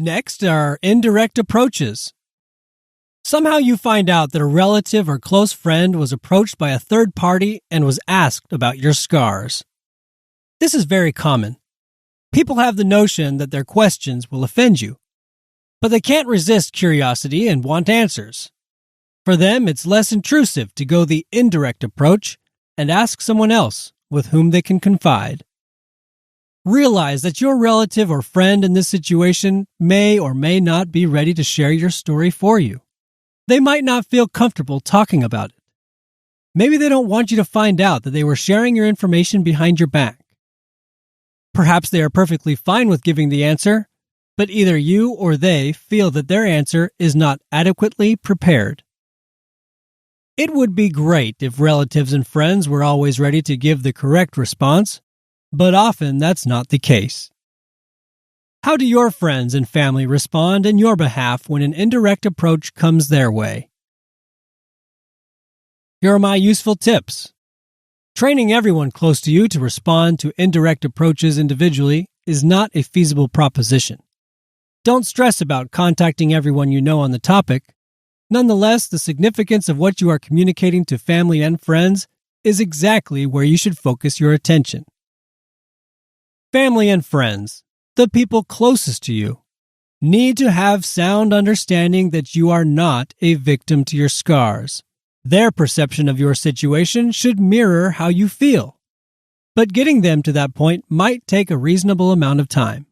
Next are indirect approaches. Somehow you find out that a relative or close friend was approached by a third party and was asked about your scars. This is very common. People have the notion that their questions will offend you, but they can't resist curiosity and want answers. For them, it's less intrusive to go the indirect approach and ask someone else with whom they can confide. Realize that your relative or friend in this situation may or may not be ready to share your story for you. They might not feel comfortable talking about it. Maybe they don't want you to find out that they were sharing your information behind your back. Perhaps they are perfectly fine with giving the answer, but either you or they feel that their answer is not adequately prepared. It would be great if relatives and friends were always ready to give the correct response, but often that's not the case. How do your friends and family respond in your behalf when an indirect approach comes their way? Here are my useful tips. Training everyone close to you to respond to indirect approaches individually is not a feasible proposition. Don't stress about contacting everyone you know on the topic. Nonetheless, the significance of what you are communicating to family and friends is exactly where you should focus your attention. Family and friends, the people closest to you, need to have sound understanding that you are not a victim to your scars. Their perception of your situation should mirror how you feel, but getting them to that point might take a reasonable amount of time.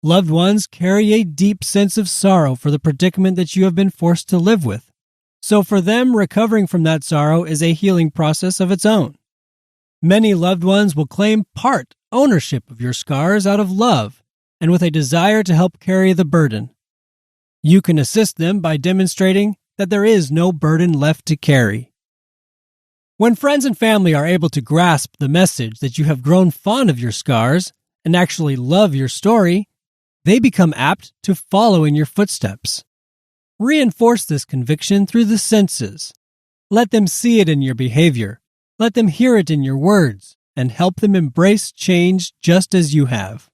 Loved ones carry a deep sense of sorrow for the predicament that you have been forced to live with, so for them, recovering from that sorrow is a healing process of its own. Many loved ones will claim part ownership of your scars out of love and with a desire to help carry the burden. You can assist them by demonstrating that there is no burden left to carry. When friends and family are able to grasp the message that you have grown fond of your scars and actually love your story, they become apt to follow in your footsteps. Reinforce this conviction through the senses. Let them see it in your behavior. Let them hear it in your words, and help them embrace change just as you have.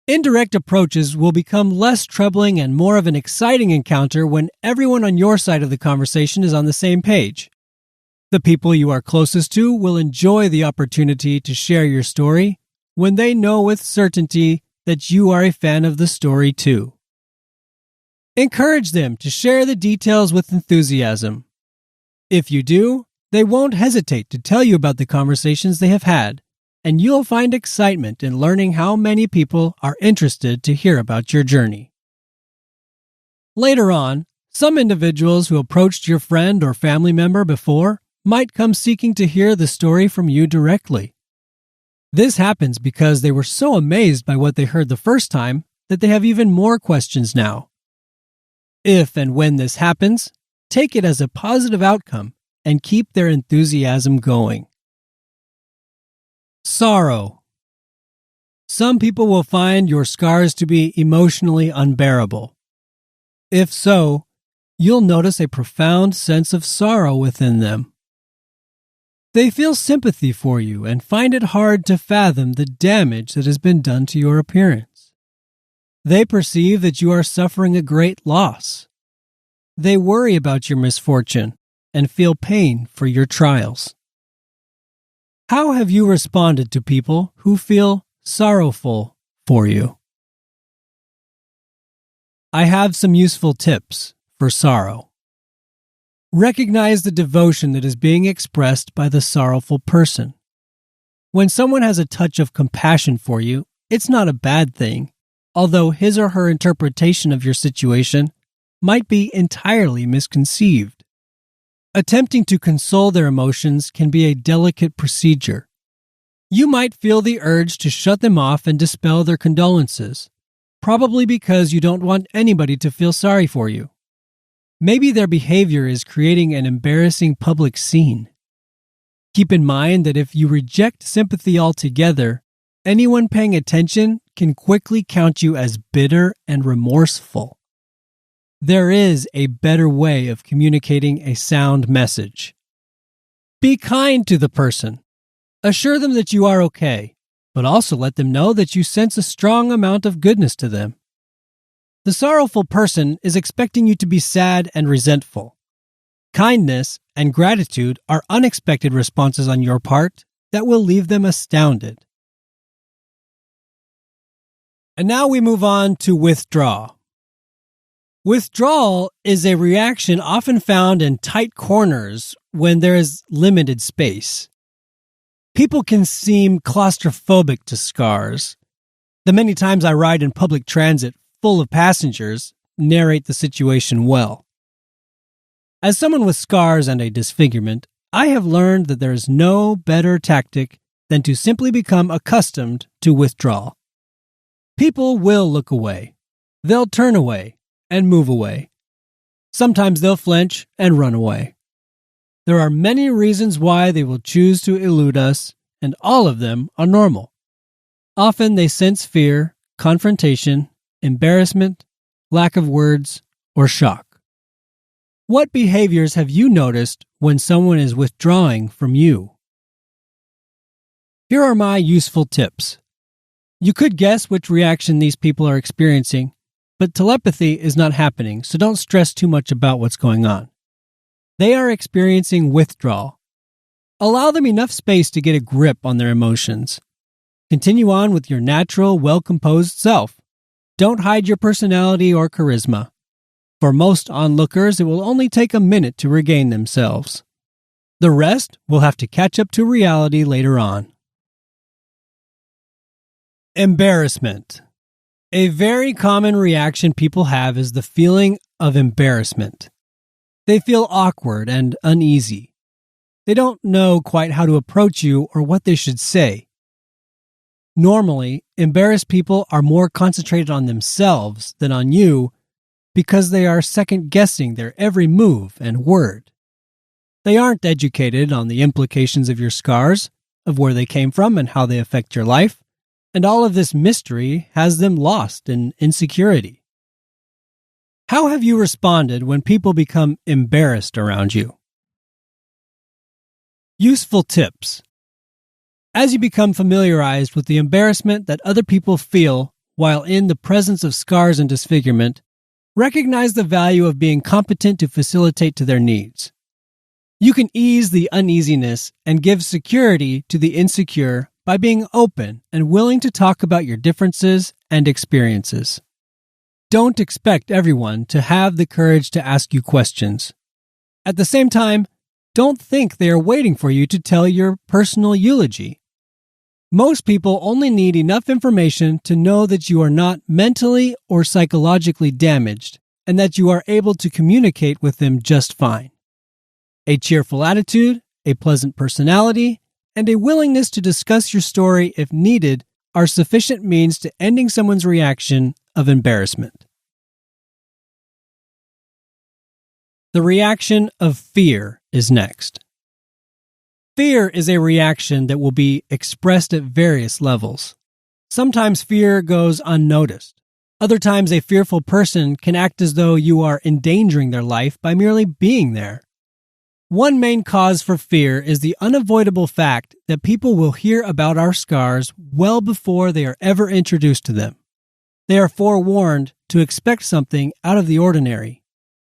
Indirect approaches will become less troubling and more of an exciting encounter when everyone on your side of the conversation is on the same page. The people you are closest to will enjoy the opportunity to share your story when they know with certainty that you are a fan of the story too. Encourage them to share the details with enthusiasm. If you do, they won't hesitate to tell you about the conversations they have had, and you'll find excitement in learning how many people are interested to hear about your journey. Later on, some individuals who approached your friend or family member before might come seeking to hear the story from you directly. This happens because they were so amazed by what they heard the first time that they have even more questions now. If and when this happens, take it as a positive outcome and keep their enthusiasm going. Sorrow. Some people will find your scars to be emotionally unbearable. If so, you'll notice a profound sense of sorrow within them. They feel sympathy for you and find it hard to fathom the damage that has been done to your appearance. They perceive that you are suffering a great loss. They worry about your misfortune and feel pain for your trials. How have you responded to people who feel sorrowful for you? I have some useful tips for sorrow. Recognize the devotion that is being expressed by the sorrowful person. When someone has a touch of compassion for you, it's not a bad thing, although his or her interpretation of your situation might be entirely misconceived. Attempting to console their emotions can be a delicate procedure. You might feel the urge to shut them off and dispel their condolences, probably because you don't want anybody to feel sorry for you. Maybe their behavior is creating an embarrassing public scene. Keep in mind that if you reject sympathy altogether, anyone paying attention can quickly count you as bitter and remorseful. There is a better way of communicating a sound message. Be kind to the person. Assure them that you are okay, but also let them know that you sense a strong amount of goodness to them. The sorrowful person is expecting you to be sad and resentful. Kindness and gratitude are unexpected responses on your part that will leave them astounded. And now we move on to withdraw. Withdrawal is a reaction often found in tight corners when there is limited space. People can seem claustrophobic to scars. The many times I ride in public transit full of passengers narrate the situation well. As someone with scars and a disfigurement, I have learned that there is no better tactic than to simply become accustomed to withdrawal. People will look away. They'll turn away and move away. Sometimes they'll flinch and run away. There are many reasons why they will choose to elude us, and all of them are normal. Often they sense fear, confrontation, embarrassment, lack of words, or shock. What behaviors have you noticed when someone is withdrawing from you? Here are my useful tips. You could guess which reaction these people are experiencing, but telepathy is not happening, so don't stress too much about what's going on. They are experiencing withdrawal. Allow them enough space to get a grip on their emotions. Continue on with your natural, well-composed self. Don't hide your personality or charisma. For most onlookers, it will only take a minute to regain themselves. The rest will have to catch up to reality later on. Embarrassment. A very common reaction people have is the feeling of embarrassment. They feel awkward and uneasy. They don't know quite how to approach you or what they should say. Normally, embarrassed people are more concentrated on themselves than on you because they are second-guessing their every move and word. They aren't educated on the implications of your scars, of where they came from and how they affect your life, and all of this mystery has them lost in insecurity. How have you responded when people become embarrassed around you? Useful tips. As you become familiarized with the embarrassment that other people feel while in the presence of scars and disfigurement, recognize the value of being competent to facilitate to their needs. You can ease the uneasiness and give security to the insecure by being open and willing to talk about your differences and experiences. Don't expect everyone to have the courage to ask you questions. At the same time, don't think they are waiting for you to tell your personal eulogy. Most people only need enough information to know that you are not mentally or psychologically damaged and that you are able to communicate with them just fine. A cheerful attitude, a pleasant personality, and a willingness to discuss your story if needed are sufficient means to ending someone's reaction of embarrassment. The reaction of fear is next. Fear is a reaction that will be expressed at various levels. Sometimes fear goes unnoticed. Other times a fearful person can act as though you are endangering their life by merely being there. One main cause for fear is the unavoidable fact that people will hear about our scars well before they are ever introduced to them. They are forewarned to expect something out of the ordinary.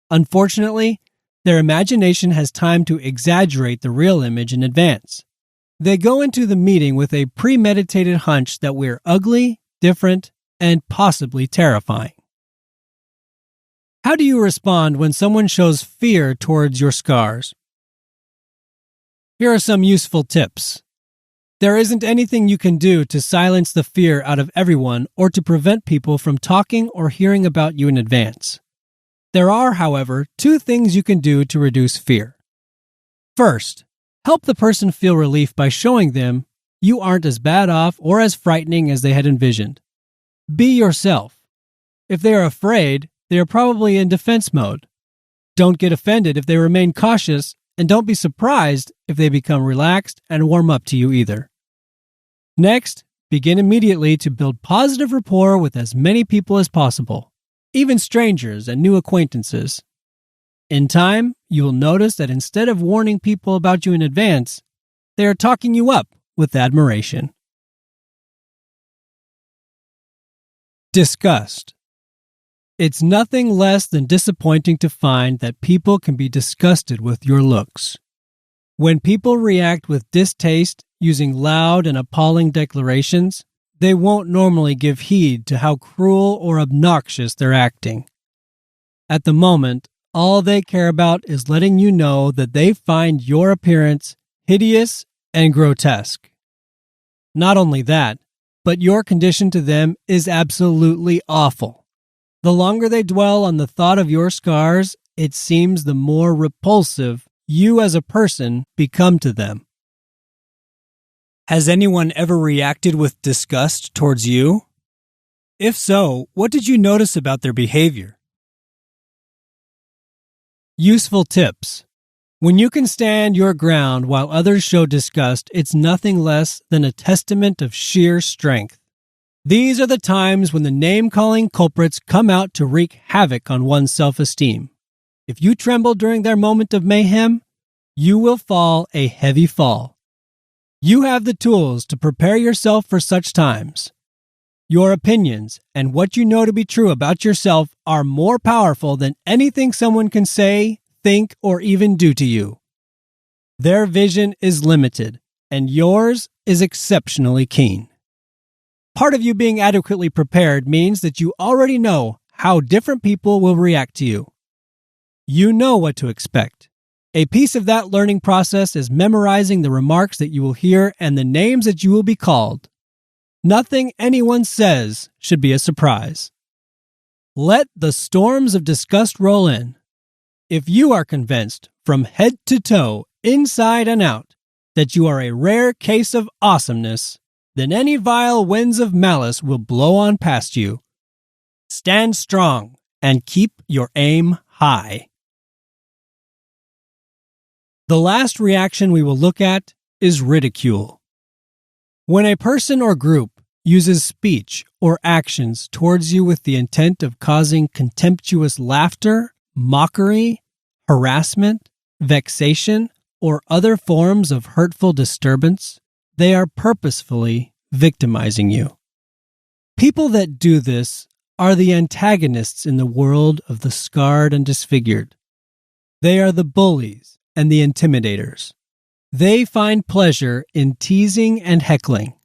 Unfortunately, their imagination has time to exaggerate the real image in advance. They go into the meeting with a premeditated hunch that we're ugly, different, and possibly terrifying. How do you respond when someone shows fear towards your scars? Here are some useful tips. There isn't anything you can do to silence the fear out of everyone or to prevent people from talking or hearing about you in advance. There are, however, two things you can do to reduce fear. First, help the person feel relief by showing them you aren't as bad off or as frightening as they had envisioned. Be yourself. If they are afraid, they are probably in defense mode. Don't get offended if they remain cautious, and don't be surprised if they become relaxed and warm up to you either. Next, begin immediately to build positive rapport with as many people as possible, even strangers and new acquaintances. In time, you will notice that instead of warning people about you in advance, they are talking you up with admiration. Disgust. It's nothing less than disappointing to find that people can be disgusted with your looks. When people react with distaste using loud and appalling declarations, they won't normally give heed to how cruel or obnoxious they're acting. At the moment, all they care about is letting you know that they find your appearance hideous and grotesque. Not only that, but your condition to them is absolutely awful. The longer they dwell on the thought of your scars, it seems the more repulsive you as a person become to them. Has anyone ever reacted with disgust towards you? If so, what did you notice about their behavior? Useful tips. When you can stand your ground while others show disgust, it's nothing less than a testament of sheer strength. These are the times when the name-calling culprits come out to wreak havoc on one's self-esteem. If you tremble during their moment of mayhem, you will fall a heavy fall. You have the tools to prepare yourself for such times. Your opinions and what you know to be true about yourself are more powerful than anything someone can say, think, or even do to you. Their vision is limited, and yours is exceptionally keen. Part of you being adequately prepared means that you already know how different people will react to you. You know what to expect. A piece of that learning process is memorizing the remarks that you will hear and the names that you will be called. Nothing anyone says should be a surprise. Let the storms of disgust roll in. If you are convinced from head to toe, inside and out, that you are a rare case of awesomeness, then any vile winds of malice will blow on past you. Stand strong and keep your aim high. The last reaction we will look at is ridicule. When a person or group uses speech or actions towards you with the intent of causing contemptuous laughter, mockery, harassment, vexation, or other forms of hurtful disturbance, they are purposefully victimizing you. People that do this are the antagonists in the world of the scarred and disfigured. They are the bullies and the intimidators. They find pleasure in teasing and heckling.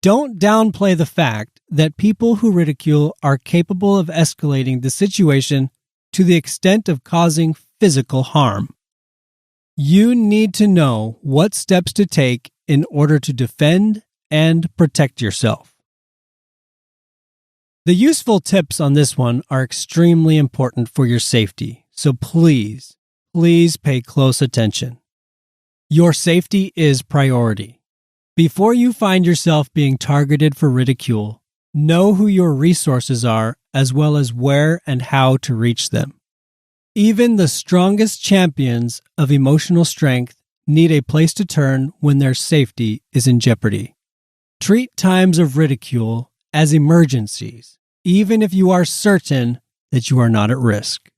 Don't downplay the fact that people who ridicule are capable of escalating the situation to the extent of causing physical harm. You need to know what steps to take in order to defend and protect yourself. The useful tips on this one are extremely important for your safety, so please pay close attention. Your safety is priority. Before you find yourself being targeted for ridicule, know who your resources are as well as where and how to reach them. Even the strongest champions of emotional strength need a place to turn when their safety is in jeopardy. Treat times of ridicule as emergencies, even if you are certain that you are not at risk.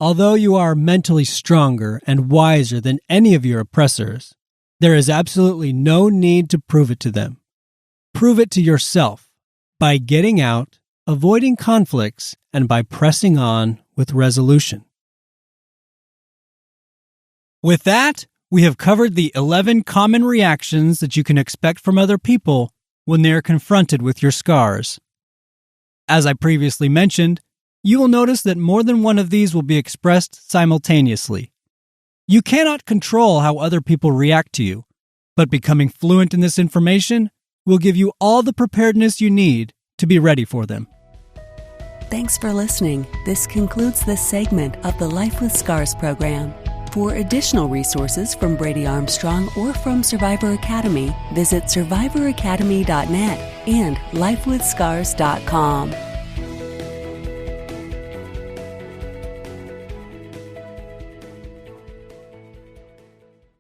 Although you are mentally stronger and wiser than any of your oppressors, there is absolutely no need to prove it to them. Prove it to yourself by getting out, avoiding conflicts, and by pressing on with resolution. With that, we have covered the 11 common reactions that you can expect from other people when they are confronted with your scars. As I previously mentioned, you will notice that more than one of these will be expressed simultaneously. You cannot control how other people react to you, but becoming fluent in this information will give you all the preparedness you need to be ready for them. Thanks for listening. This concludes this segment of the Life with Scars program. For additional resources from Brady Armstrong or from Survivor Academy, visit survivoracademy.net and lifewithscars.com.